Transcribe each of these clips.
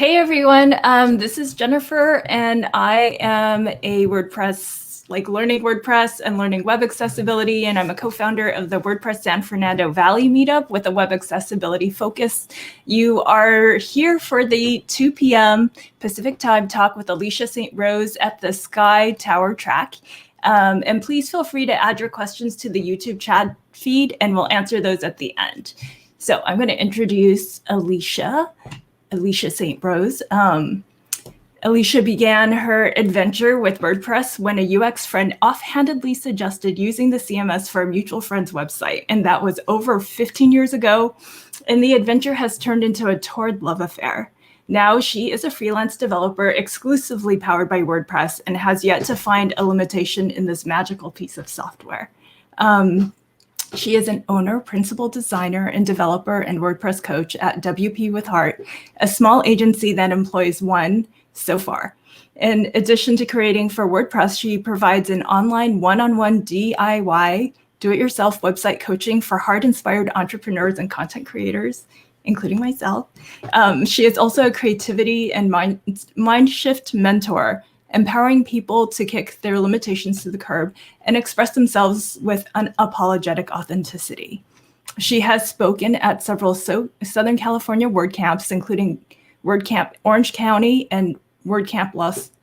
Hey everyone, this is Jennifer, and I am a WordPress, learning WordPress and learning web accessibility, and I'm a co-founder of the WordPress San Fernando Valley meetup with a web accessibility focus. You are here for the 2 p.m. Pacific time talk with Alicia St. Rose at the Sky Tower track. And please feel free to add your questions to the YouTube chat feed, and we'll answer those at the end. So I'm going to introduce Alicia St. Rose. Alicia began her adventure with WordPress when a UX friend offhandedly suggested using the CMS for a mutual friend's website, and that was over 15 years ago, and the adventure has turned into a torrid love affair. Now she is a freelance developer exclusively powered by WordPress and has yet to find a limitation in this magical piece of software. She is an owner, principal designer, and developer and WordPress coach at WP with Heart, a small agency that employs one so far. In addition to creating for WordPress, she provides an online one-on-one DIY, do-it-yourself website coaching for heart-inspired entrepreneurs and content creators, including myself. She is also a creativity and mind shift mentor, empowering people to kick their limitations to the curb and express themselves with unapologetic authenticity. She has spoken at several Southern California WordCamps, including WordCamp Orange County and WordCamp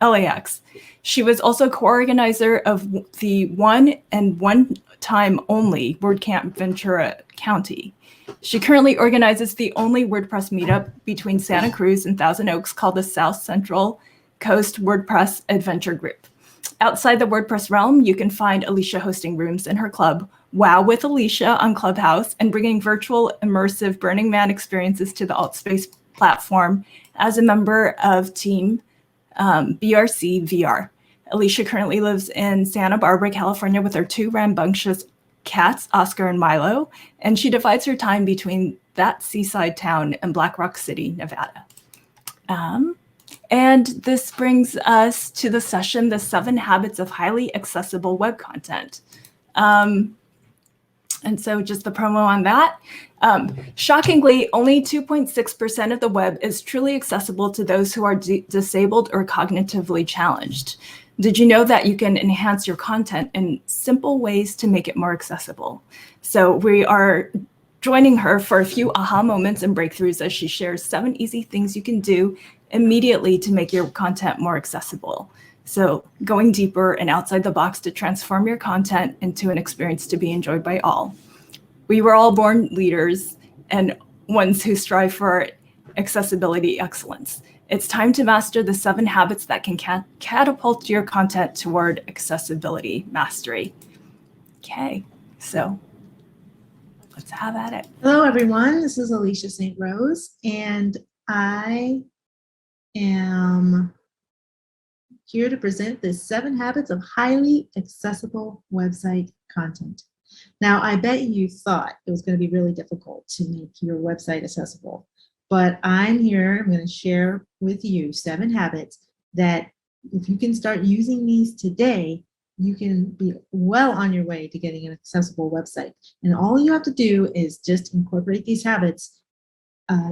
LAX. She was also co-organizer of the one-time only WordCamp Ventura County. She currently organizes the only WordPress meetup between Santa Cruz and Thousand Oaks called the South Central Coast WordPress Adventure Group. Outside the WordPress realm, you can find Alicia hosting rooms in her club, Wow with Alicia on Clubhouse, and bringing virtual immersive Burning Man experiences to the Altspace platform as a member of Team BRC VR. Alicia currently lives in Santa Barbara, California with her two rambunctious cats, Oscar and Milo, and she divides her time between that seaside town and Black Rock City, Nevada. And this brings us to the session, the 7 Habits of Highly Accessible Web Content. And so just the promo on that. Shockingly, only 2.6% of the web is truly accessible to those who are disabled or cognitively challenged. Did you know that you can enhance your content in simple ways to make it more accessible? So we are joining her for a few aha moments and breakthroughs as she shares 7 easy things you can do immediately to make your content more accessible. So going deeper and outside the box to transform your content into an experience to be enjoyed by all. We were all born leaders and ones who strive for accessibility excellence. It's time to master the 7 habits that can catapult your content toward accessibility mastery. Okay, so let's have at it. Hello, everyone. This is Alicia St. Rose, and I am here to present the 7 habits of highly accessible website content. Now, I bet you thought it was going to be really difficult to make your website accessible, but I'm going to share with you 7 habits that if you can start using these today, you can be well on your way to getting an accessible website. And all you have to do is just incorporate these habits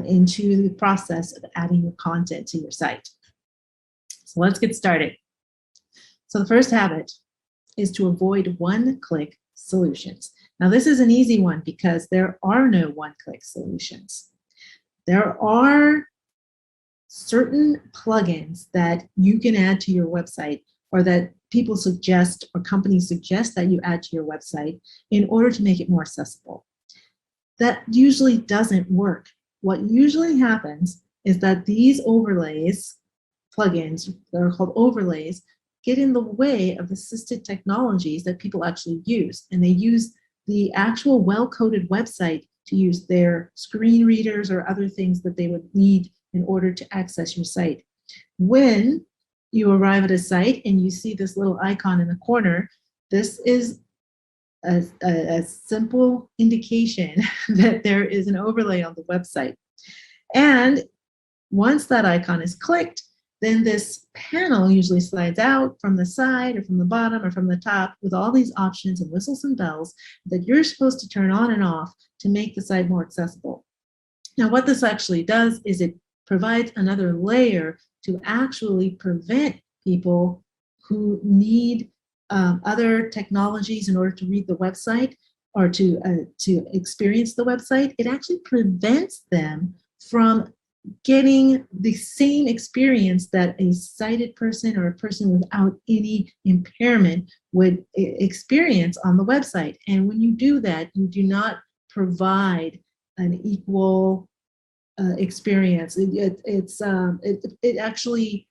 into the process of adding your content to your site. So let's get started. So the first habit is to avoid one-click solutions. Now this is an easy one because there are no one-click solutions. There are certain plugins that you can add to your website or that people suggest or companies suggest that you add to your website in order to make it more accessible. That usually doesn't work. What usually happens is that these overlays, plugins, they're called overlays, get in the way of assisted technologies that people actually use. And they use the actual well-coded website to use their screen readers or other things that they would need in order to access your site. When you arrive at a site and you see this little icon in the corner, this is a simple indication that there is an overlay on the website. And once that icon is clicked, then this panel usually slides out from the side or from the bottom or from the top with all these options and whistles and bells that you're supposed to turn on and off to make the site more accessible. Now, what this actually does is it provides another layer to actually prevent people who need other technologies in order to read the website or to experience the website. It actually prevents them from getting the same experience that a sighted person or a person without any impairment would experience on the website. And when you do that, you do not provide an equal experience. It actually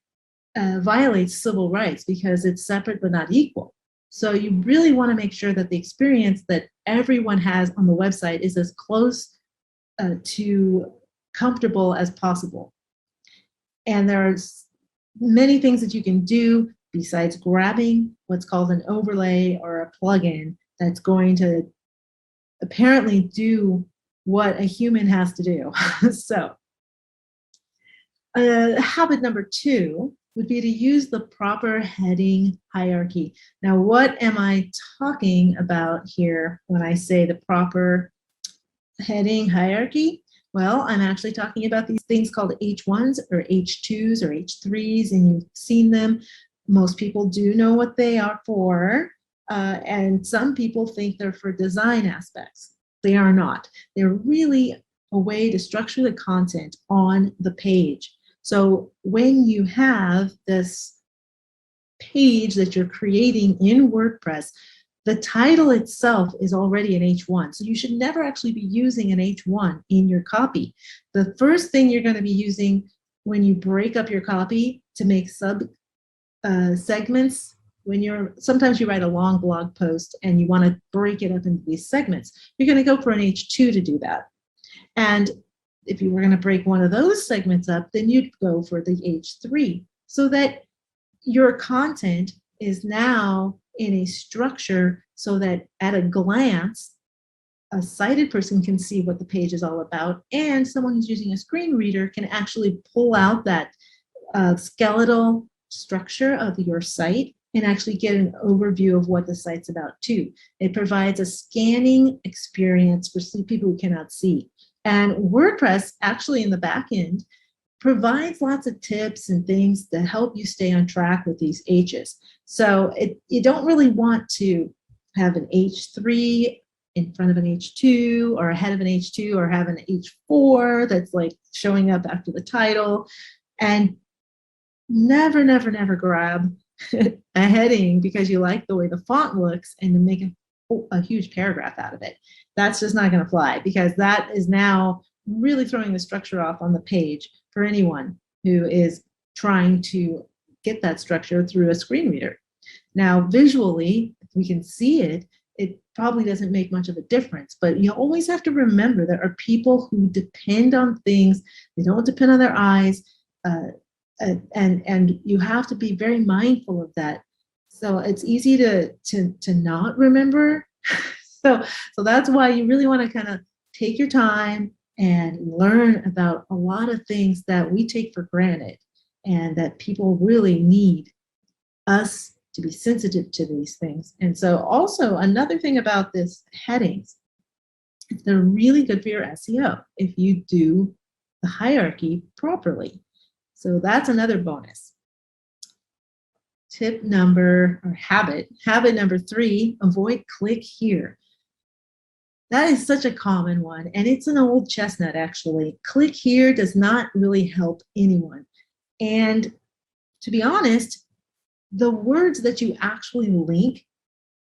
violates civil rights because it's separate but not equal. So you really want to make sure that the experience that everyone has on the website is as close to comfortable as possible. And there are many things that you can do besides grabbing what's called an overlay or a plugin that's going to apparently do what a human has to do. So habit number 2 would be to use the proper heading hierarchy. Now, what am I talking about here when I say the proper heading hierarchy? Well, I'm actually talking about these things called H1s or H2s or H3s, and you've seen them. Most people do know what they are for, and some people think they're for design aspects. They are not. They're really a way to structure the content on the page. So when you have this page that you're creating in WordPress, the title itself is already an H1. So you should never actually be using an H1 in your copy. The first thing you're going to be using when you break up your copy to make sub segments, sometimes you write a long blog post and you want to break it up into these segments, you're going to go for an H2 to do that. And if you were going to break one of those segments up, then you'd go for the H3, so that your content is now in a structure so that at a glance, a sighted person can see what the page is all about, and someone who's using a screen reader can actually pull out that skeletal structure of your site and actually get an overview of what the site's about too. It provides a scanning experience for people who cannot see. And WordPress actually in the back end provides lots of tips and things to help you stay on track with these H's. So you don't really want to have an H3 in front of an H2 or ahead of an H2 or have an H4 that's like showing up after the title. And never, never, never grab a heading because you like the way the font looks and then make a huge paragraph out of it. That's just not going to fly, because that is now really throwing the structure off on the page for anyone who is trying to get that structure through a screen reader. Now, visually, if we can see it, it probably doesn't make much of a difference, but you always have to remember there are people who depend on things. They don't depend on their eyes, and you have to be very mindful of that. So it's easy to not remember. So that's why you really want to kind of take your time and learn about a lot of things that we take for granted and that people really need us to be sensitive to these things. And so also another thing about this headings, they're really good for your SEO if you do the hierarchy properly. So that's another bonus. Habit number 3, avoid click here. That is such a common one, and it's an old chestnut actually. Click here does not really help anyone. And to be honest, the words that you actually link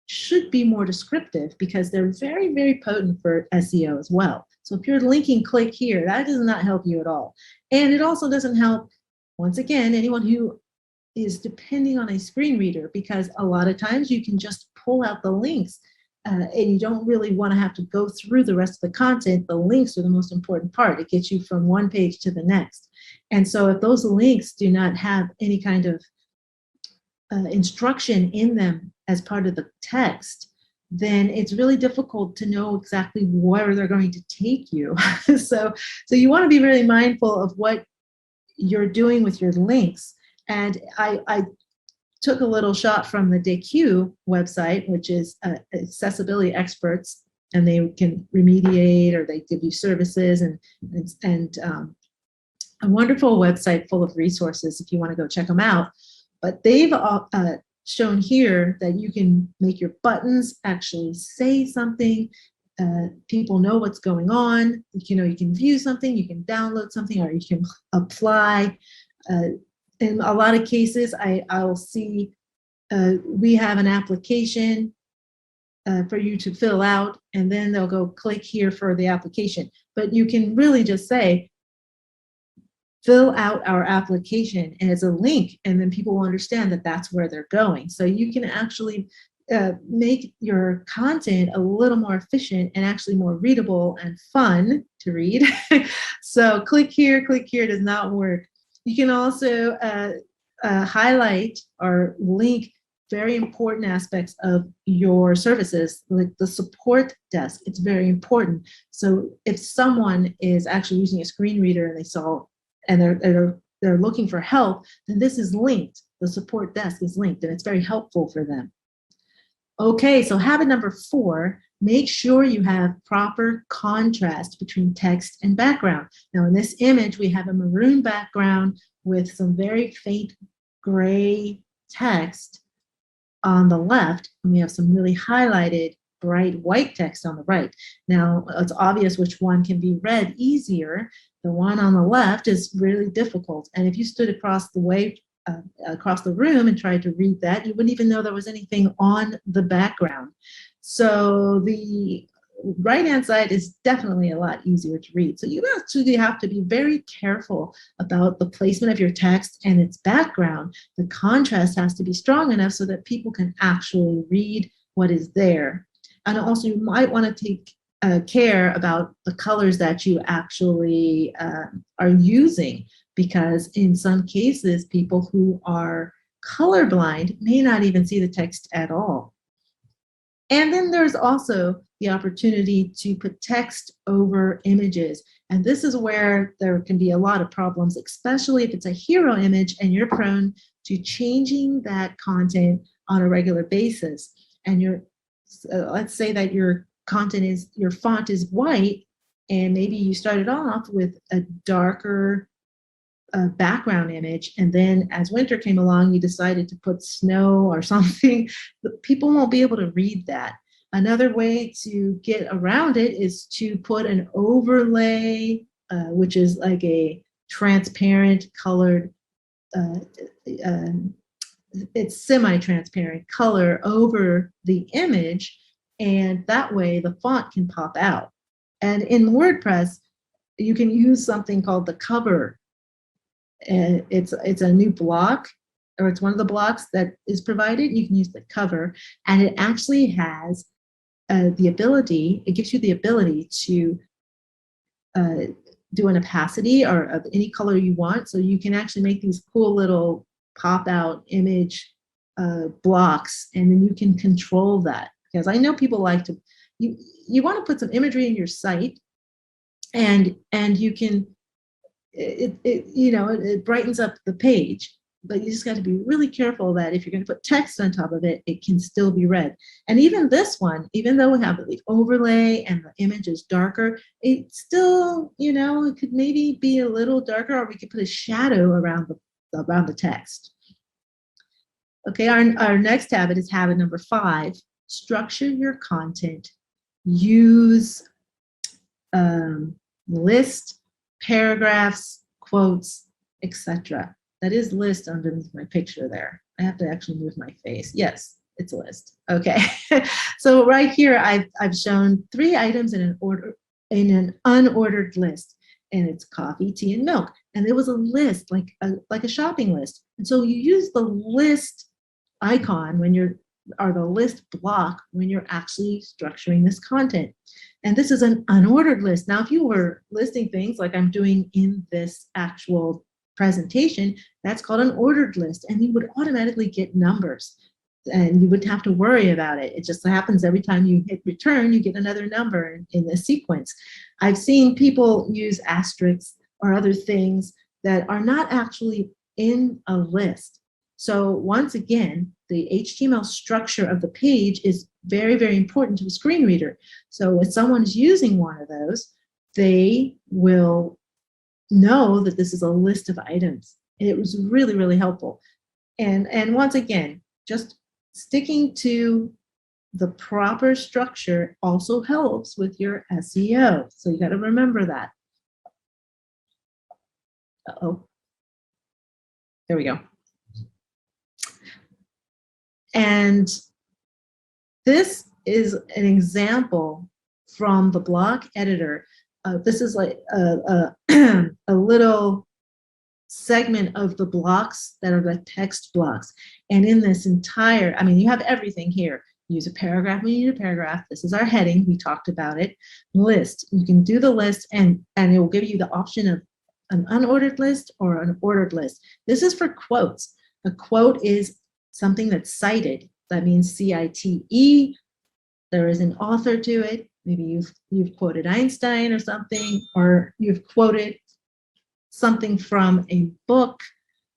should be more descriptive because they're very, very potent for SEO as well. So if you're linking click here, that does not help you at all. And it also doesn't help, once again, anyone who is depending on a screen reader, because a lot of times you can just pull out the links and you don't really want to have to go through the rest of the content. The links are the most important part. It gets you from one page to the next. And so if those links do not have any kind of instruction in them as part of the text, then it's really difficult to know exactly where they're going to take you. So you want to be really mindful of what you're doing with your links. And I took a little shot from the DQ website, which is accessibility experts, and they can remediate or they give you services and a wonderful website full of resources if you want to go check them out. But they've shown here that you can make your buttons actually say something. People know what's going on. You know, you can view something, you can download something, or you can apply. In a lot of cases, I'll see we have an application for you to fill out, and then they'll go click here for the application. But you can really just say, fill out our application, and it's a link, and then people will understand that that's where they're going. So you can actually make your content a little more efficient and actually more readable and fun to read. So click here does not work. You can also highlight or link very important aspects of your services, like the support desk. It's very important. So if someone is actually using a screen reader and they saw and they're looking for help, then this is linked. The support desk is linked, and it's very helpful for them. Okay, so habit number 4, make sure you have proper contrast between text and background. Now in this image, we have a maroon background with some very faint gray text on the left, and we have some really highlighted bright white text on the right. Now it's obvious which one can be read easier. The one on the left is really difficult, and if you stood across the way across the room and tried to read that, you wouldn't even know there was anything on the background. So the right-hand side is definitely a lot easier to read. So you actually have to be very careful about the placement of your text and its background. The contrast has to be strong enough so that people can actually read what is there. And also you might want to take care about the colors that you actually are using, because in some cases, people who are colorblind may not even see the text at all. And then there's also the opportunity to put text over images. And this is where there can be a lot of problems, especially if it's a hero image and you're prone to changing that content on a regular basis. And let's say that your font is white, and maybe you started off with a darker background image, and then as winter came along, you decided to put snow or something. People won't be able to read that. Another way to get around it is to put an overlay, which is like a transparent colored, it's semi-transparent color over the image, and that way the font can pop out. And in WordPress, you can use something called the cover. And it's a new block, or it's one of the blocks that is provided. You can use the cover, and it actually has the ability, it gives you the ability to do an opacity or of any color you want. So you can actually make these cool little pop out image blocks, and then you can control that. Because I know people like to, you want to put some imagery in your site, and you can, it brightens up the page, but you just got to be really careful that if you're going to put text on top of it, it can still be read. And even this one, even though we have the overlay and the image is darker, it still, it could maybe be a little darker, or we could put a shadow around the text. Okay, our next habit is habit number 5. Structure your content. Use list, paragraphs, quotes, etc. That is list underneath my picture there. I have to actually move my face. Yes, it's a list. Okay. So right here, I've shown 3 items in an unordered list, and it's coffee, tea, and milk. And there was a list, like a shopping list. And so you use the list icon or the list block when you're actually structuring this content. And this is an unordered list. Now, if you were listing things like I'm doing in this actual presentation, that's called an ordered list, and you would automatically get numbers, and you wouldn't have to worry about it. It just happens every time you hit return, you get another number in the sequence. I've seen people use asterisks or other things that are not actually in a list. So once again, the HTML structure of the page is very, very important to a screen reader. So when someone's using one of those, they will know that this is a list of items. And it was really, really helpful. And once again, just sticking to the proper structure also helps with your SEO. So you got to remember that. Uh-oh. There we go. And this is an example from the block editor. This is like a little segment of the blocks that are the text blocks. And in this entire, I mean, you have everything here. Use a paragraph when you need a paragraph. This is our heading. We talked about it. List. You can do the list and it will give you the option of an unordered list or an ordered list. This is for quotes. A quote is something that's cited. That means CITE. There is an author to it. Maybe you've quoted Einstein or something, or you've quoted something from a book.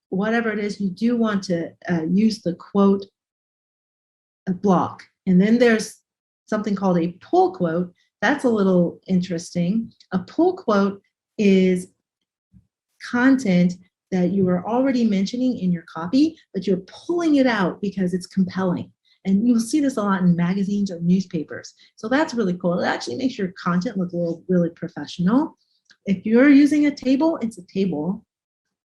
Whatever it is, you do want to use the quote block. And then there's something called a pull quote. That's a little interesting. A pull quote is content that you are already mentioning in your copy, but you're pulling it out because it's compelling. And you'll see this a lot in magazines or newspapers. So that's really cool. It actually makes your content look really professional. If you're using a table, it's a table.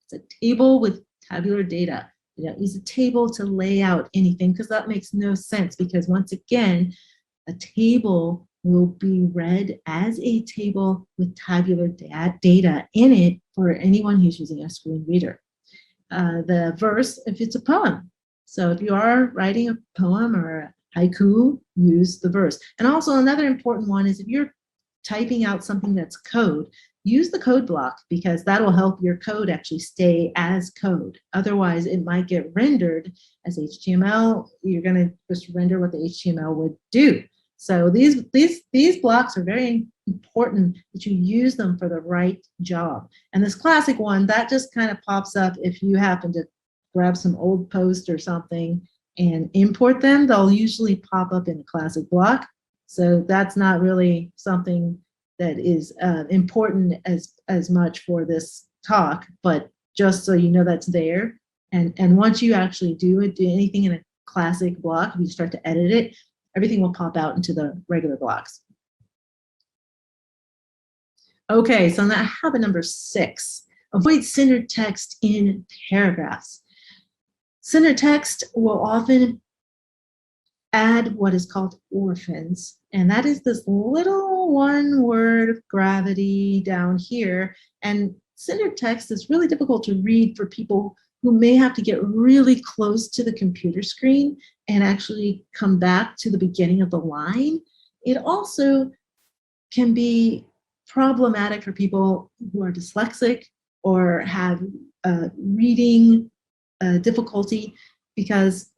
It's a table with tabular data. You don't use a table to lay out anything because that makes no sense, because once again, a table will be read as a table with tabular data in it for anyone who's using a screen reader. The verse, if it's a poem. So if you are writing a poem or a haiku, use the verse. And also another important one is if you're typing out something that's code, use the code block, because that will help your code actually stay as code. Otherwise, it might get rendered as HTML. You're going to just render what the HTML would do. So these blocks are very important that you use them for the right job. And this classic one, that just kind of pops up if you happen to grab some old post or something and import them. They'll usually pop up in a classic block. So that's not really something that is important as much for this talk, but just so you know that's there. And once you actually do anything in a classic block, if you start to edit it, everything will pop out into the regular blocks. Okay, so now habit number 6, avoid centered text in paragraphs. Centered text will often add what is called orphans, and that is this little one word of gravity down here. And centered text is really difficult to read for people who may have to get really close to the computer screen and actually come back to the beginning of the line. It also can be problematic for people who are dyslexic or have reading difficulty, because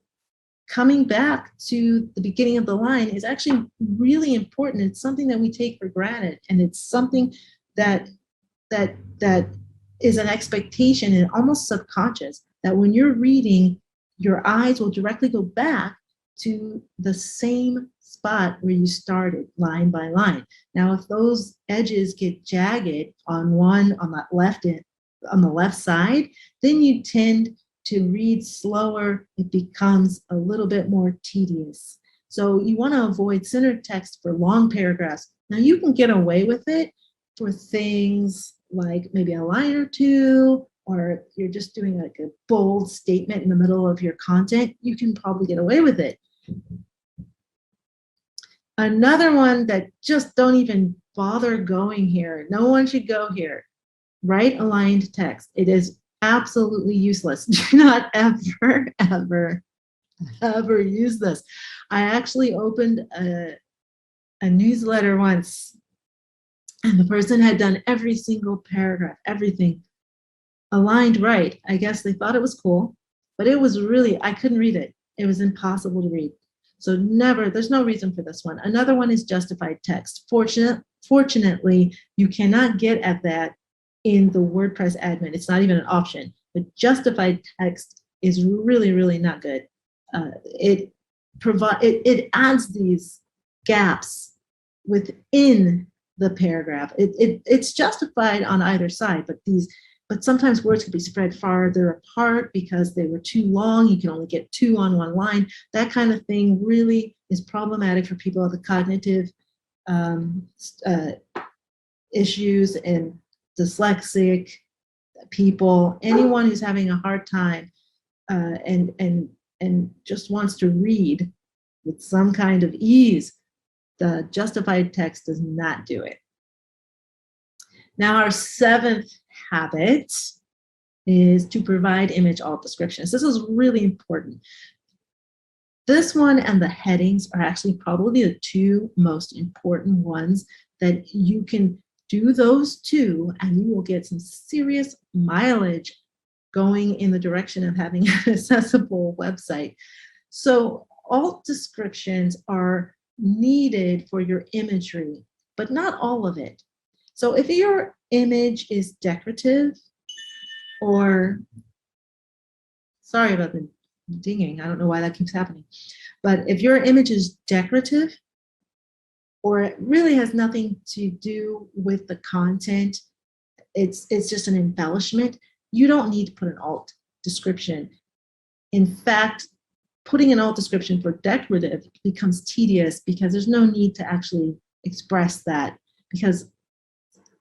coming back to the beginning of the line is actually really important. It's something that we take for granted, and it's something that is an expectation and almost subconscious, that when you're reading, your eyes will directly go back to the same spot where you started, line by line. Now, if those edges get jagged on the left side, then you tend to read slower. It becomes a little bit more tedious. So you want to avoid centered text for long paragraphs. Now, you can get away with it for things like maybe a line or two, or if you're just doing like a bold statement in the middle of your content, you can probably get away with it. Another one that just don't even bother going here. No one should go here. Right aligned text. It is absolutely useless. Do not ever, ever, ever use this. I actually opened a newsletter once, and the person had done every single paragraph, everything aligned right. I guess they thought it was cool, but it was really, I couldn't read it. It was impossible to read. So never, there's no reason for this one. Another one is justified text. Fortunately, you cannot get at that in the WordPress admin. It's not even an option. But justified text is really, really not good. It adds these gaps within the paragraph. It's justified on either side, but sometimes words could be spread farther apart because they were too long. You can only get two on one line. That kind of thing really is problematic for people with the cognitive issues and dyslexic people, anyone who's having a hard time and just wants to read with some kind of ease. The justified text does not do it. Now, our seventh habit is to provide image alt descriptions. This is really important. This one and the headings are actually probably the two most important ones that you can do those two, and you will get some serious mileage going in the direction of having an accessible website. So alt descriptions are needed for your imagery, but not all of it. So if your image is decorative, or sorry about the dinging, I don't know why that keeps happening, but if your image is decorative, or it really has nothing to do with the content, it's just an embellishment, you don't need to put an alt description. In fact, putting an alt description for decorative becomes tedious because there's no need to actually express that, because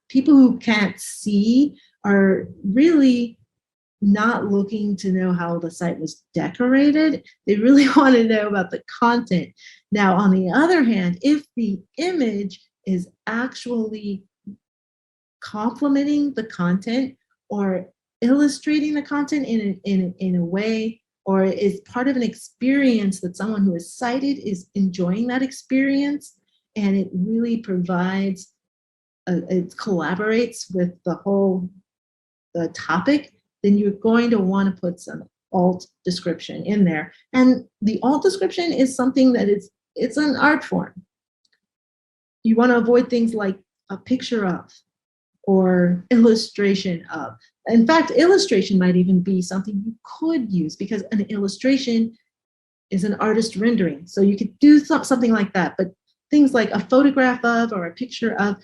people who can't see are really not looking to know how the site was decorated. They really want to know about the content. Now, on the other hand, if the image is actually complementing the content or illustrating the content in a way, or is part of an experience that someone who is sighted is enjoying that experience, and it really provides, it collaborates with the topic, then you're going to want to put some alt description in there. And the alt description is something that it's an art form. You want to avoid things like a picture of or illustration of. In fact, illustration might even be something you could use, because an illustration is an artist rendering. So you could do something like that. But things like a photograph of or a picture of,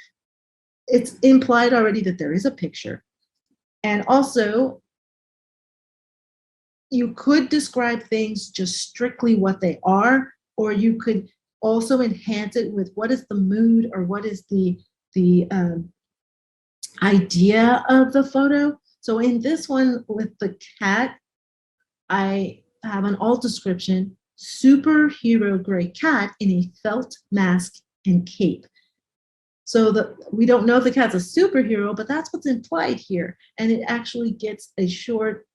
it's implied already that there is a picture. And also, you could describe things just strictly what they are, or you could also enhance it with what is the mood or what is the idea of the photo. So in this one with the cat, I have an alt description: superhero gray cat in a felt mask and cape. So we don't know if the cat's a superhero, but that's what's implied here. And it actually gets a short,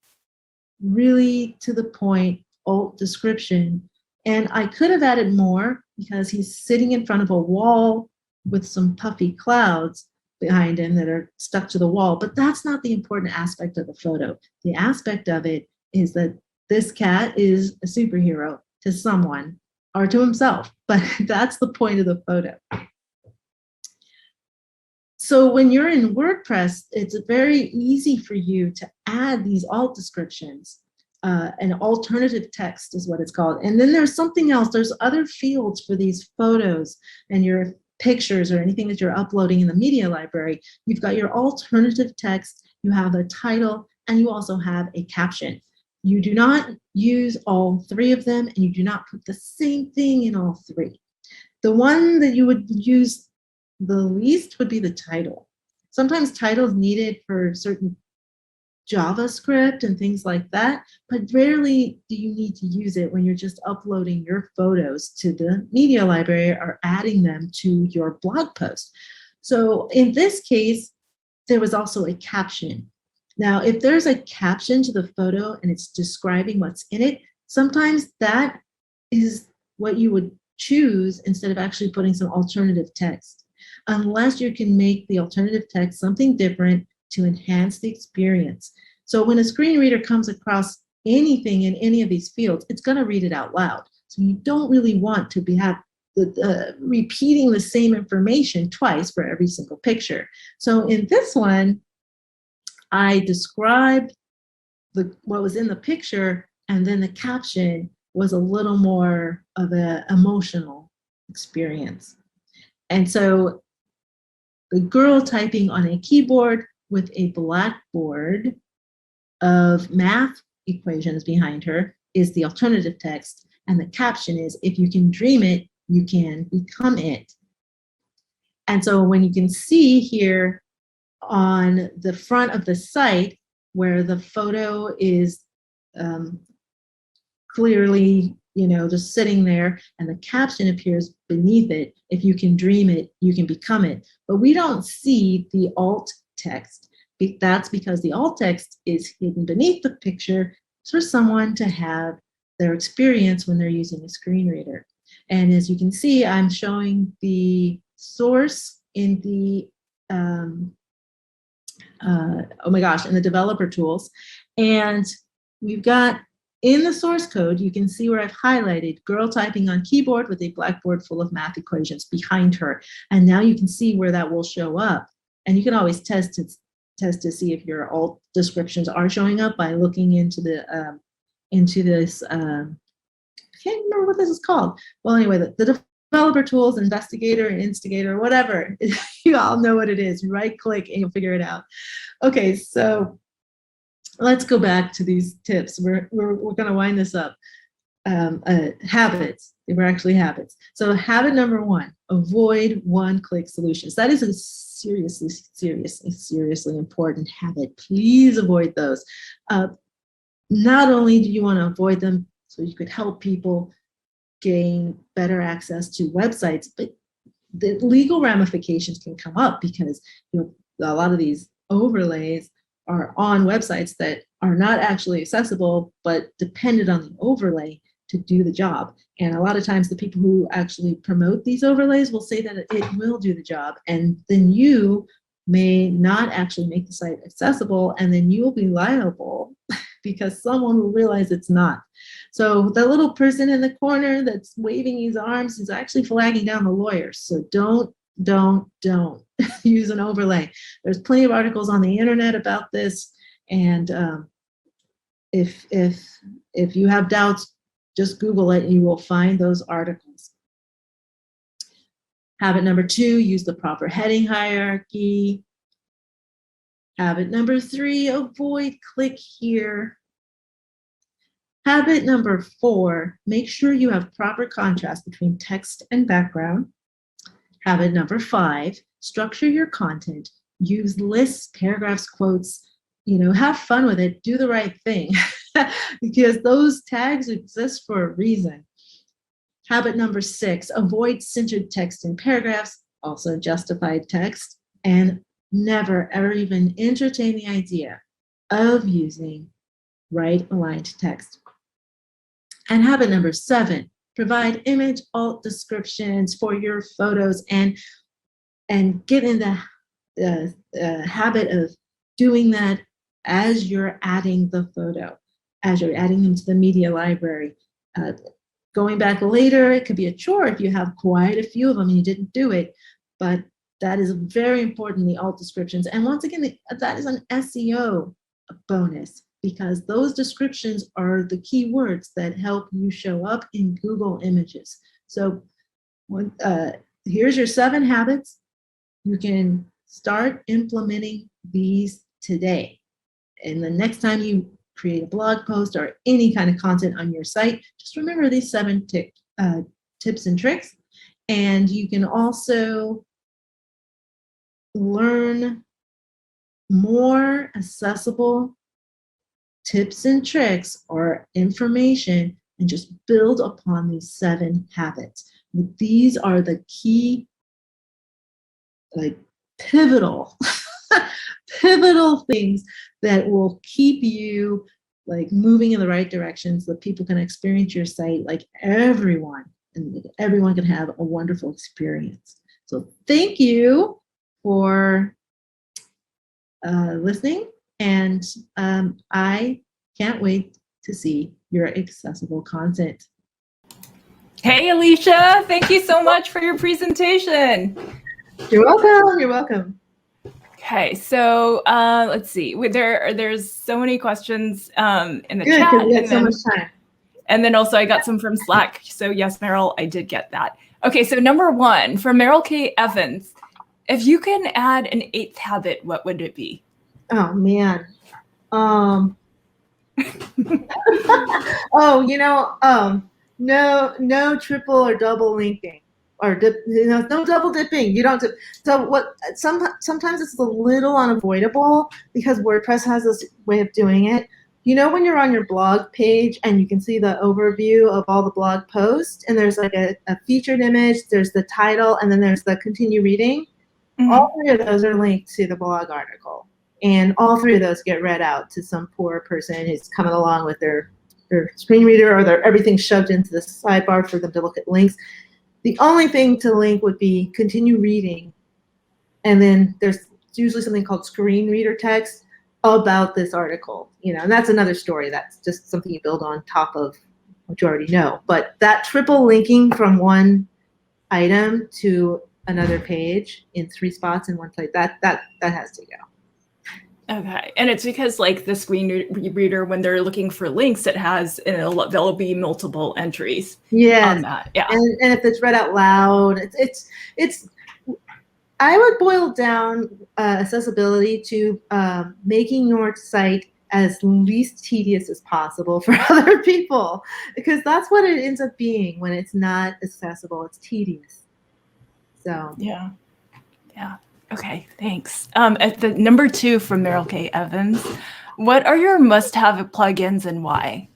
really to the point alt description. And I could have added more because he's sitting in front of a wall with some puffy clouds behind him that are stuck to the wall, but that's not the important aspect of the photo. The aspect of it is that this cat is a superhero to someone or to himself, but that's the point of the photo. So when you're in WordPress, it's very easy for you to add these alt descriptions. An alternative text is what it's called. And then there's something else. There's other fields for these photos and your pictures or anything that you're uploading in the media library. You've got your alternative text, you have a title, and you also have a caption. You do not use all three of them, and you do not put the same thing in all three. The one that you would use the least would be the title. Sometimes titles needed for certain JavaScript and things like that, but rarely do you need to use it when you're just uploading your photos to the media library or adding them to your blog post. So in this case, there was also a caption. Now, if there's a caption to the photo and it's describing what's in it, sometimes that is what you would choose instead of actually putting some alternative text, unless you can make the alternative text something different to enhance the experience. So when a screen reader comes across anything in any of these fields, it's going to read it out loud. So you don't really want to have repeating the same information twice for every single picture. So in this one, I described what was in the picture, and then the caption was a little more of an emotional experience. And so The girl typing on a keyboard with a blackboard of math equations behind her is the alternative text. And the caption is, if you can dream it, you can become it. And so when you can see here on the front of the site where the photo is clearly, just sitting there, and the caption appears beneath it, if you can dream it, you can become it. But we don't see the alt text. That's because the alt text is hidden beneath the picture for someone to have their experience when they're using a screen reader. And as you can see, I'm showing the source in the, in the developer tools. And we've got, in the source code, you can see where I've highlighted girl typing on keyboard with a blackboard full of math equations behind her. And now you can see where that will show up. And you can always test to see if your alt descriptions are showing up by looking into the this. I can't remember what this is called. Well, anyway, the developer tools, investigator and instigator, whatever. You all know what it is. Right click and you'll figure it out. Okay, so let's go back to these tips. We're going to wind this up. Habits. They were actually habits. So habit number 1, avoid one-click solutions. That is a seriously important habit. Please avoid those. Not only do you want to avoid them so you could help people gain better access to websites, but the legal ramifications can come up because a lot of these overlays are on websites that are not actually accessible, but dependent on the overlay to do the job. And a lot of times the people who actually promote these overlays will say that it will do the job, and then you may not actually make the site accessible, and then you will be liable because someone will realize it's not. So the little person in the corner that's waving his arms is actually flagging down the lawyers. So don't use an overlay. There's plenty of articles on the internet about this, and if you have doubts, just Google it and you will find those articles. Habit number 2, use the proper heading hierarchy. Habit number 3, avoid click here. Habit number 4, make sure you have proper contrast between text and background. Habit number 5, structure your content. Use lists, paragraphs, quotes. Have fun with it. Do the right thing because those tags exist for a reason. Habit number 6, avoid centered text in paragraphs, also justified text, and never ever even entertain the idea of using right aligned text. And habit number 7, provide image alt descriptions for your photos and get in the habit of doing that as you're adding the photo, as you're adding them to the media library. Going back later, it could be a chore if you have quite a few of them and you didn't do it, but that is very important, the alt descriptions. And once again, that is an SEO bonus because those descriptions are the keywords that help you show up in Google Images. So here's your 7 habits. You can start implementing these today. And the next time you create a blog post or any kind of content on your site, just remember these 7 tips and tricks. And you can also learn more accessible tips and tricks or information and just build upon these 7 habits. These are the key, pivotal things that will keep you moving in the right direction so that people can experience your site like everyone, and everyone can have a wonderful experience. So thank you for listening, and I can't wait to see your accessible content. Hey, Alicia, thank you so much for your presentation. You're welcome. You're welcome. Okay, so let's see. There's so many questions in the Good, chat. we had so much time. And then also I got some from Slack. So yes, Meryl, I did get that. Okay, so number 1 from Meryl K. Evans. If you can add an 8th habit, what would it be? Oh man. No triple or double linking, or no double dipping. You don't. So what? Sometimes it's a little unavoidable because WordPress has this way of doing it. When you're on your blog page and you can see the overview of all the blog posts, and there's like a featured image, there's the title, and then there's the continue reading. All three of those are linked to the blog article. And all three of those get read out to some poor person who's coming along with their screen reader, or their everything shoved into the sidebar for them to look at links. The only thing to link would be continue reading. And then there's usually something called screen reader text about this article. And that's another story. That's just something you build on top of what you already know. But that triple linking from one item to another page in 3 spots in one place, that has to go. Okay, and it's because like the screen reader, when they're looking for links, it has, there'll be multiple entries. Yeah. On that. Yeah. And if it's read out loud, it's. I would boil down accessibility to making your site as least tedious as possible for other people, because that's what it ends up being when it's not accessible. It's tedious. So. Yeah. Okay, thanks. At the number 2 from Meryl K. Evans, what are your must-have plugins and why?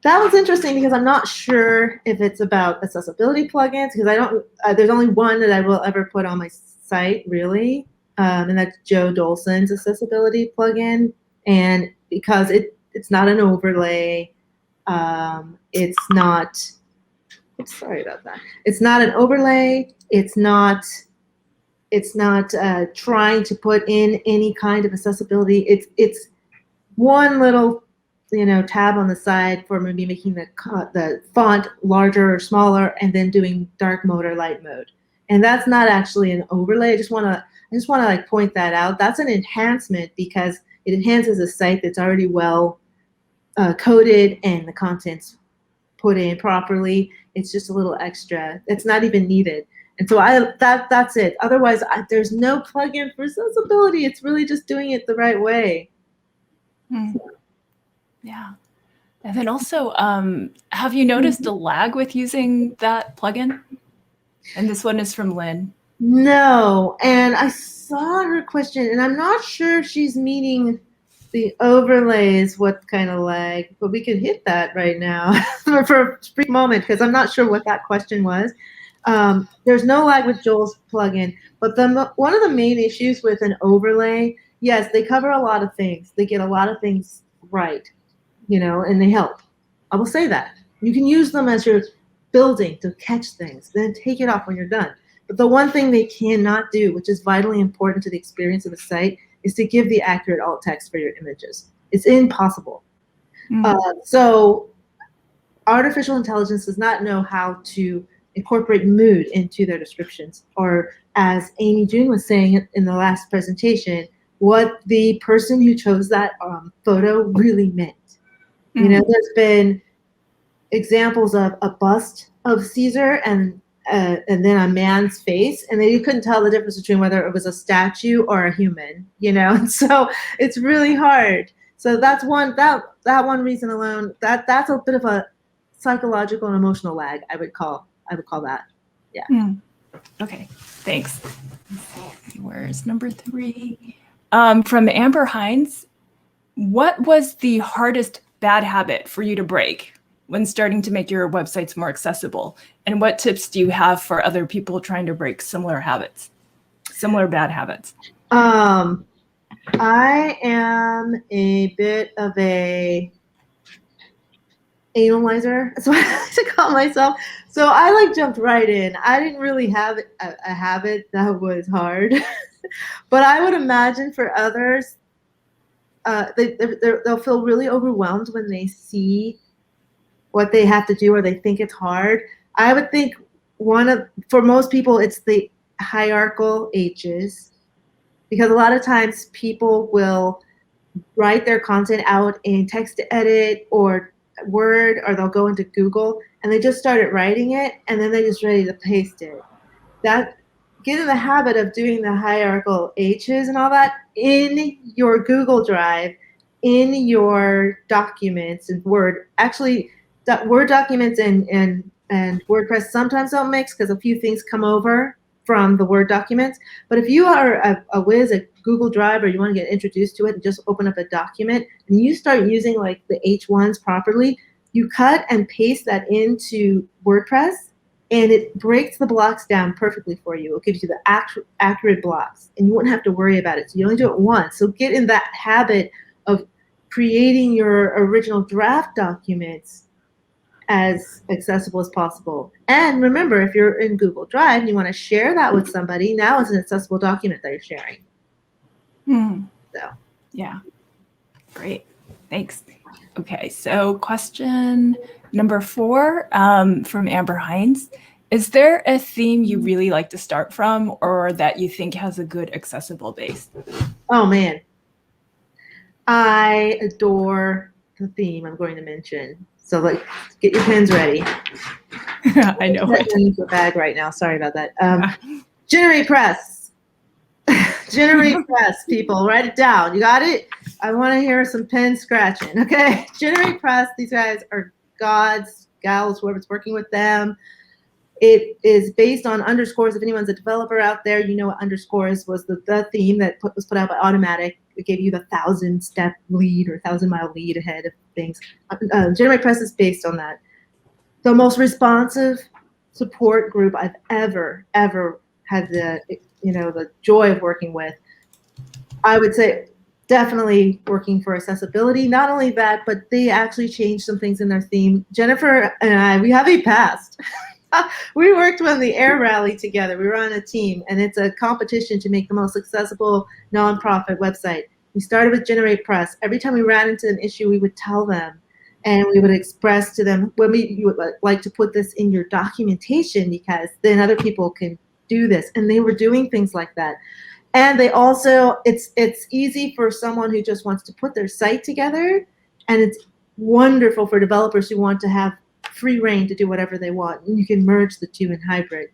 That was interesting because I'm not sure if it's about accessibility plugins, because I don't. There's only one that I will ever put on my site, really, and that's Joe Dolson's accessibility plugin. And because it's not an overlay, it's not. Oops, sorry about that. It's not an overlay. It's not trying to put in any kind of accessibility. It's one little tab on the side for maybe making the font larger or smaller, and then doing dark mode or light mode. And that's not actually an overlay. I just want to like point that out. That's an enhancement because it enhances a site that's already well coded and the content's put in properly. It's just a little extra. It's not even needed. And so that's it. Otherwise, there's no plugin for accessibility. It's really just doing it the right way. Yeah. And then also, have you noticed a lag with using that plugin? And this one is from Lynn. No. And I saw her question, and I'm not sure if she's meaning the overlays, what kind of lag, but we could hit that right now for a brief moment, because I'm not sure what that question was. There's no lag with Joel's plugin, but one of the main issues with an overlay, yes, they cover a lot of things. They get a lot of things right, and they help. I will say that. You can use them as you're building to catch things, then take it off when you're done. But the one thing they cannot do, which is vitally important to the experience of the site, is to give the accurate alt text for your images. It's impossible. So artificial intelligence does not know how to incorporate mood into their descriptions, or as Amy June was saying in the last presentation, what the person who chose that photo really meant. There's been examples of a bust of Caesar and then a man's face, and you couldn't tell the difference between whether it was a statue or a human, and so it's really hard. So that's that one reason alone, that's a bit of a psychological and emotional lag, I would call that. Yeah. Okay, thanks. Where's number 3? From Amber Hines, what was the hardest bad habit for you to break when starting to make your websites more accessible? And what tips do you have for other people trying to break similar bad habits? I am a bit of a analyzer. That's what I like to call myself. So I jumped right in. I didn't really have a habit that was hard, but I would imagine for others, they'll feel really overwhelmed when they see what they have to do, or they think it's hard. I would think for most people, it's the hierarchical H's, because a lot of times people will write their content out in text to edit or Word, or they'll go into Google and they just started writing it, and then they're just ready to paste it. get in the habit of doing the hierarchical H's and all that in your Google Drive, in your documents and Word. Actually, Word documents and WordPress sometimes don't mix because a few things come over from the Word documents. But if you are a whiz at Google Drive or you want to get introduced to it and just open up a document and you start using like the H1s properly, you cut and paste that into WordPress and it breaks the blocks down perfectly for you. It gives you the accurate blocks and you wouldn't have to worry about it. So you only do it once. So get in that habit of creating your original draft documents as accessible as possible. And remember, if you're in Google Drive and you want to share that with somebody, now it's an accessible document that you're sharing. So, yeah, great, thanks. Okay, so question number 4 from Amber Hines. Is there a theme you really like to start from or that you think has a good accessible base? Oh man, I adore the theme I'm going to mention. So like, get your pens ready. I know it. I'm in the bag right now. Sorry about that. Generate Press. Generate Press, people. Write it down. You got it? I want to hear some pen scratching. Okay. Generate Press. These guys are gods, gals, whoever's working with them. It is based on underscores. If anyone's a developer out there, you know what underscores was the theme that was put out by Automatic. It gave you the 1,000-step lead or 1,000-mile lead ahead of things. Generate Press is based on that. The most responsive support group I've ever had the joy of working with. I would say definitely working for accessibility. Not only that, but they actually changed some things in their theme. Jennifer and I, we have a past. We worked on the Air Rally together. We were on a team, and it's a competition to make the most accessible nonprofit website. We started with Generate Press. Every time we ran into an issue, we would tell them, and we would express to them, you would like to put this in your documentation because then other people can do this. And they were doing things like that. And they also, it's easy for someone who just wants to put their site together, and it's wonderful for developers who want to have free reign to do whatever they want. You can merge the two in hybrid.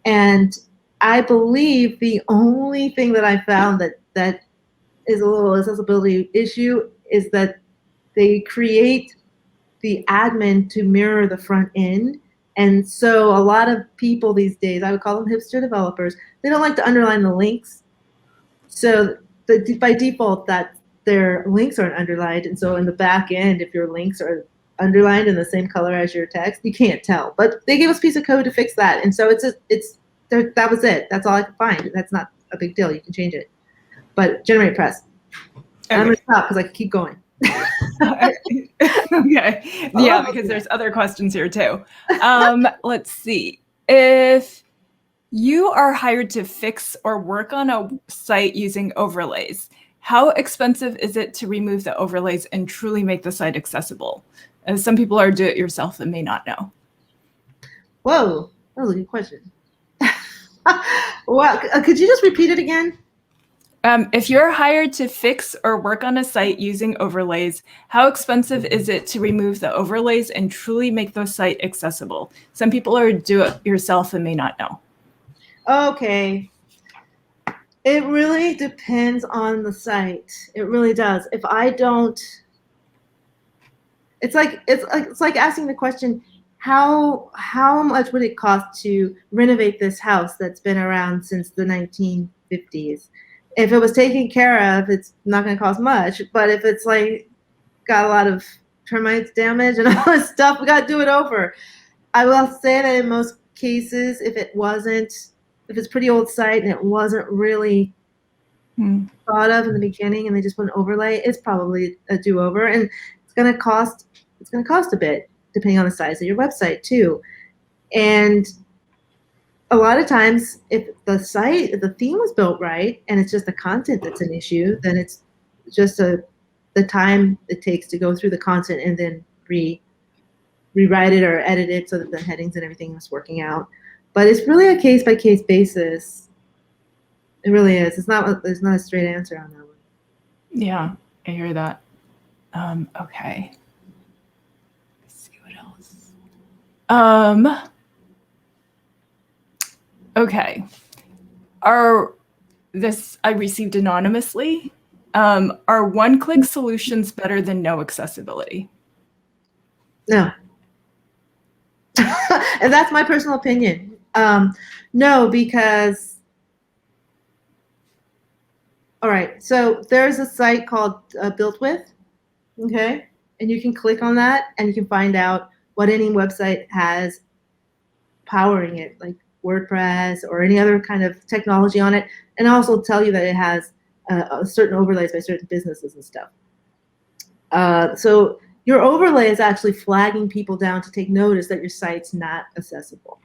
And I believe the only thing that I found that is a little accessibility issue is that they create the admin to mirror the front end. And so a lot of people these days, I would call them hipster developers, they don't like to underline the links. So by default, that their links aren't underlined. And so in the back end, if your links are underlined in the same color as your text, you can't tell. But they gave us a piece of code to fix that. And so that was it. That's all I could find. That's not a big deal. You can change it. But Generate Press. Okay. I'm going to stop because I can keep going. Okay. Yeah, because there's other questions here too. Let's see. If you are hired to fix or work on a site using overlays, how expensive is it to remove the overlays and truly make the site accessible? As some people are do-it-yourself and may not know. Whoa, that was a good question. Well, could you just repeat it again? If you're hired to fix or work on a site using overlays, how expensive is it to remove the overlays and truly make the site accessible? Some people are do-it-yourself and may not know. Okay. It really depends on the site. It really does. If I don't, it's like asking the question, how much would it cost to renovate this house that's been around since the 1950s? If it was taken care of, it's not going to cost much. But if it's like got a lot of termites damage and all this stuff, we got to do it over. I will say that in most cases, if it's pretty old site and it wasn't really thought of in the beginning and they just put an overlay, it's probably a do-over. And it's going to cost a bit depending on the size of your website too. And a lot of times, if the theme was built right and it's just the content that's an issue, then it's just the time it takes to go through the content and then rewrite it or edit it so that the headings and everything is working out. But it's really a case-by-case basis. It really is. There's not a straight answer on that one. Yeah, I hear that. Okay. Let's see what else. Okay. I received anonymously. Are one-click solutions better than no accessibility? No. And that's my personal opinion. No, because, all right, so there's a site called Built With, okay? And you can click on that and you can find out what any website has powering it, like WordPress or any other kind of technology on it, and also tell you that it has certain overlays by certain businesses and stuff. So your overlay is actually flagging people down to take notice that your site's not accessible.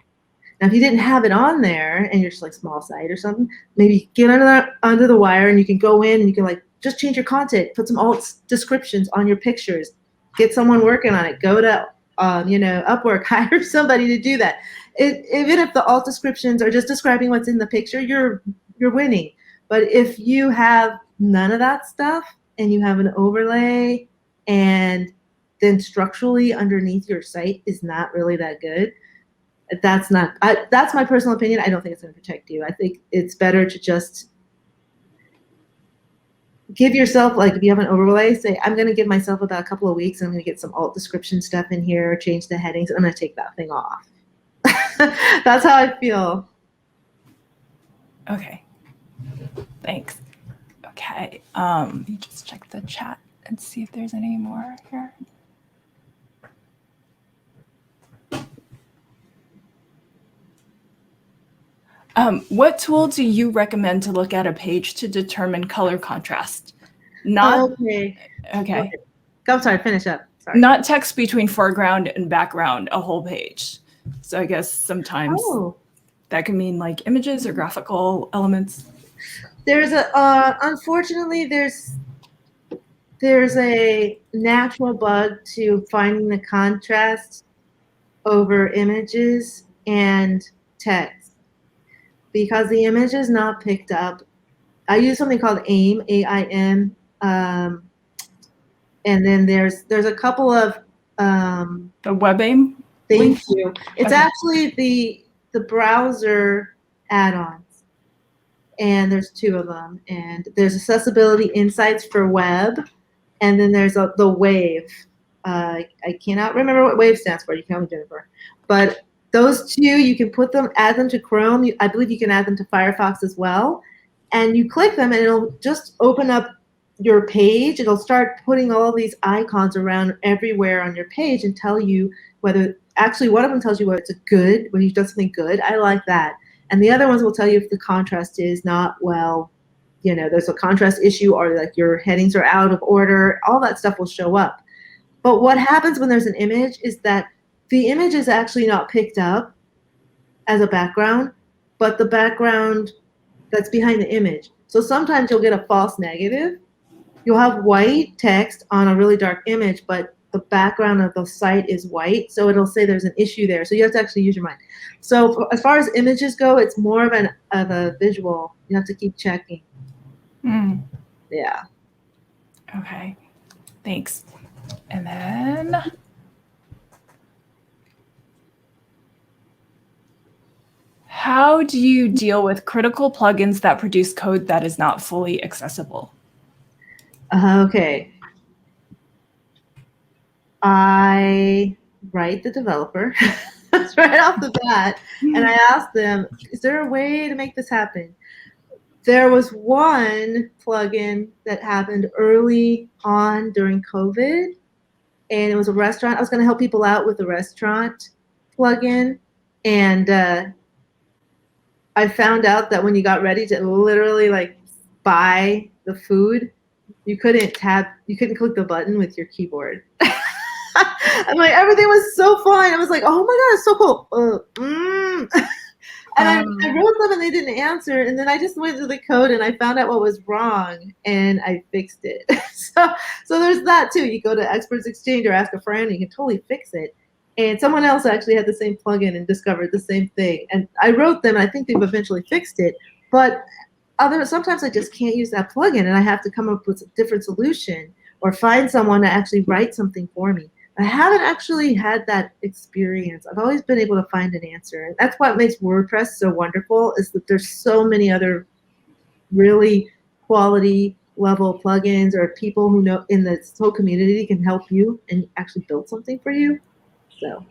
Now, if you didn't have it on there and you're just like small site or something, maybe get under the wire and you can go in and you can like just change your content, put some alt descriptions on your pictures, get someone working on it, go to Upwork, hire somebody to do that. Even if the alt descriptions are just describing what's in the picture, you're winning. But if you have none of that stuff and you have an overlay and then structurally underneath your site is not really that good, that's my personal opinion. I don't think it's going to protect you. I think it's better to just give yourself, like if you have an overlay, say, I'm going to give myself about a couple of weeks. I'm going to get some alt description stuff in here, change the headings. I'm going to take that thing off. That's how I feel. Okay. Thanks. Okay. Let me just check the chat and see if there's any more here. What tool do you recommend to look at a page to determine color contrast? Okay. Okay. I'm sorry, finish up. Sorry. Not text between foreground and background, a whole page. So I guess sometimes that can mean like images or graphical elements. There's unfortunately, there's a natural bug to finding the contrast over images and text. Because the image is not picked up, I use something called AIM, A-I-M, and then there's a couple of the WebAIM. Thank you. It's actually the browser add-ons, and there's two of them. And there's Accessibility Insights for web, and then there's the Wave. I cannot remember what Wave stands for. You can tell me, Jennifer, but those two, you can add them to Chrome. I believe you can add them to Firefox as well. And you click them and it'll just open up your page. It'll start putting all these icons around everywhere on your page and tell you whether, actually one of them tells you whether it's good, when you've done something good. I like that. And the other ones will tell you if the contrast is not well, there's a contrast issue or like your headings are out of order. All that stuff will show up. But what happens when there's an image is that the image is actually not picked up as a background, but the background that's behind the image. So sometimes you'll get a false negative. You'll have white text on a really dark image, but the background of the site is white, so it'll say there's an issue there. So you have to actually use your mind. So as far as images go, it's more of a visual. You have to keep checking. Yeah. Okay. Thanks. And then how do you deal with critical plugins that produce code that is not fully accessible? Okay. I write the developer right off the bat, and I ask them, is there a way to make this happen? There was one plugin that happened early on during COVID, and it was a restaurant. I was going to help people out with the restaurant plugin, and I found out that when you got ready to literally like buy the food, you couldn't click the button with your keyboard. I'm like, everything was so fine. I was like, oh my God, it's so cool. And I wrote them and they didn't answer. And then I just went to the code and I found out what was wrong and I fixed it. So there's that too. You go to Experts Exchange or ask a friend, you can totally fix it. And someone else actually had the same plugin and discovered the same thing. And I wrote them and I think they've eventually fixed it. But sometimes I just can't use that plugin and I have to come up with a different solution or find someone to actually write something for me. I haven't actually had that experience. I've always been able to find an answer. And that's what makes WordPress so wonderful, is that there's so many other really quality level plugins or people who know in this whole community can help you and actually build something for you. So.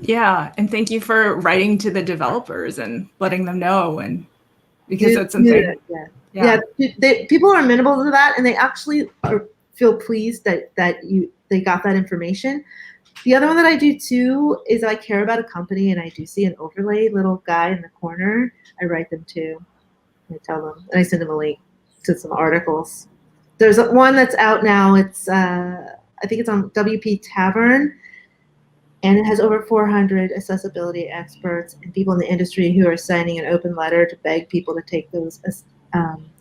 Yeah, and thank you for writing to the developers and letting them know, and because that's something. Yeah. People are amenable to that, and they actually feel pleased that they got that information. The other one that I do too is I care about a company and I do see an overlay little guy in the corner. I write them too. I tell them, and I send them a link to some articles. There's one that's out now. It's I think it's on WP Tavern, and it has over 400 accessibility experts and people in the industry who are signing an open letter to beg people to take those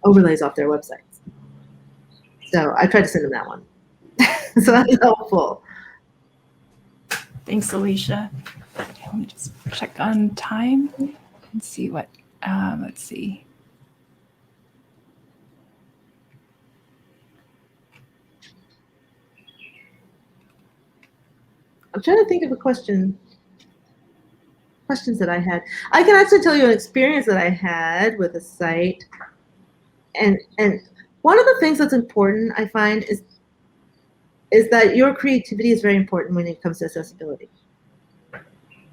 overlays off their websites. So I tried to send them that one. So that's helpful. Thanks, Alicia. Okay, let me just check on time and see what, let's see. I'm trying to think of questions that I had. I can actually tell you an experience that I had with a site. And one of the things that's important, I find, is that your creativity is very important when it comes to accessibility.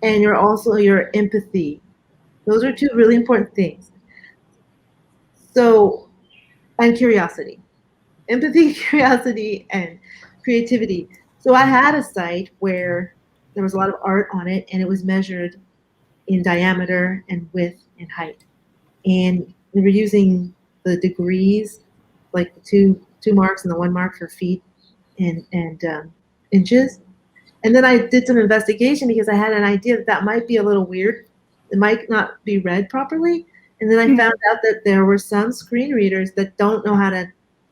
And your empathy. Those are two really important things. So, and curiosity. Empathy, curiosity, and creativity. So I had a site where there was a lot of art on it, and it was measured in diameter and width and height. And we were using the degrees, like the two marks and the 1 mark for feet and inches. And then I did some investigation because I had an idea that might be a little weird. It might not be read properly. And then I found out that there were some screen readers that don't know how to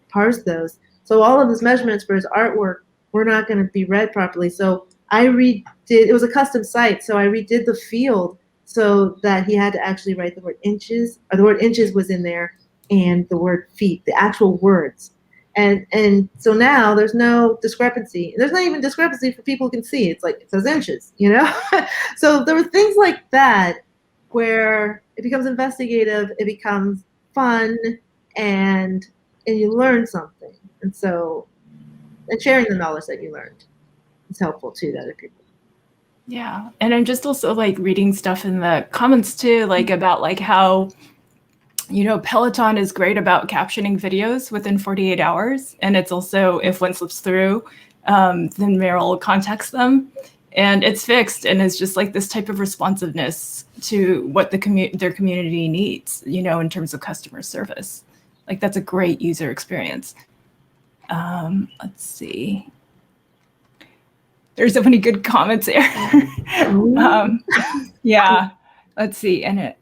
parse those. So all of his measurements for his artwork were not going to be read properly. So I redid, it was a custom site, so I redid the field so that he had to actually write the word inches, or the word inches was in there, and the word feet, the actual words. And so now there's no discrepancy. There's not even discrepancy for people who can see. It's like, it says inches, you know? So there were things like that where it becomes investigative, it becomes fun, and you learn something. And so, and sharing the knowledge that you learned is helpful too to other people. Yeah, and I'm just also like reading stuff in the comments too, like about like how, you know, Peloton is great about captioning videos within 48 hours. And it's also, if one slips through, then Meryl contacts them and it's fixed. And it's just like this type of responsiveness to what their community needs, you know, in terms of customer service. Like that's a great user experience. Let's see. There's so many good comments there. Yeah, let's see. And it,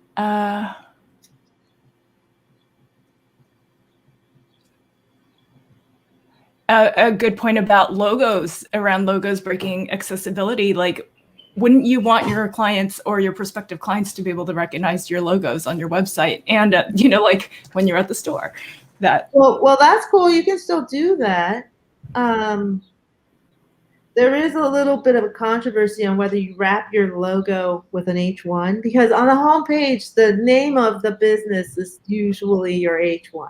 a good point about logos, around logos breaking accessibility. Like, wouldn't you want your clients or your prospective clients to be able to recognize your logos on your website and, you know, like when you're at the store? That well, that's cool. You can still do that. There is a little bit of a controversy on whether you wrap your logo with an H1, because on the homepage, the name of the business is usually your H1,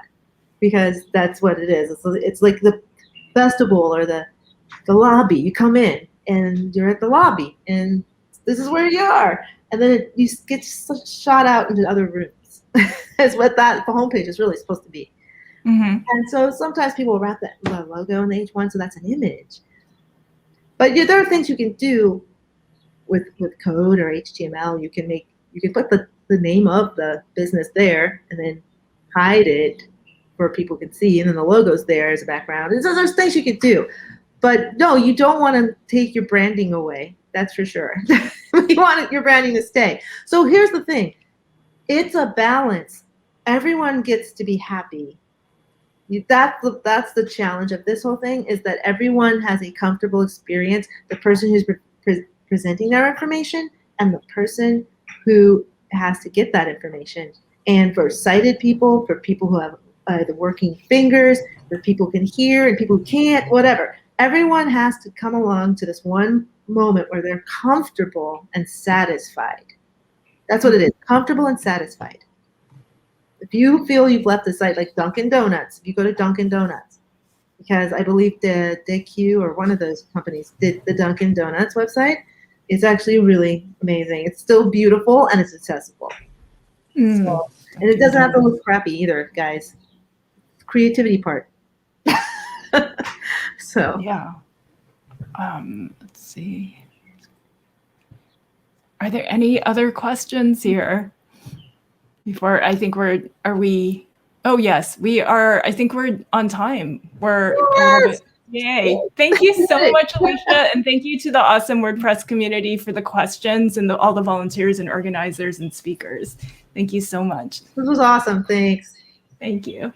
because that's what it is. It's like the vestibule or the lobby. You come in and you're at the lobby, and this is where you are, and then you get shot out into other rooms. That's what the homepage is really supposed to be. Mm-hmm. And so sometimes people wrap the logo in the H1, so that's an image. But yeah, there are things you can do with code or HTML. You can put the name of the business there and then hide it where people can see, and then the logo's there as a background. And so there's things you can do. But no, you don't want to take your branding away. That's for sure. You want your branding to stay. So here's the thing. It's a balance. Everyone gets to be happy. That's the challenge of this whole thing, is that everyone has a comfortable experience. The person who's presenting their information and the person who has to get that information. And for sighted people, for people who have the working fingers, where people can hear and people can't, whatever. Everyone has to come along to this one moment where they're comfortable and satisfied. That's what it is, comfortable and satisfied. If you feel you've left the site, like Dunkin' Donuts, if you go to Dunkin' Donuts, because I believe the DQ or one of those companies did the Dunkin' Donuts website, it's actually really amazing. It's still beautiful and it's accessible. So, and it doesn't have to look crappy either, guys. Creativity part. So yeah. Let's see. Are there any other questions here? Before I think are we? Oh yes, we are. I think we're on time. We're a little bit. Yay! Thank you so much, Alicia, and thank you to the awesome WordPress community for the questions and all the volunteers and organizers and speakers. Thank you so much. this was awesome. Thanks. Thank you.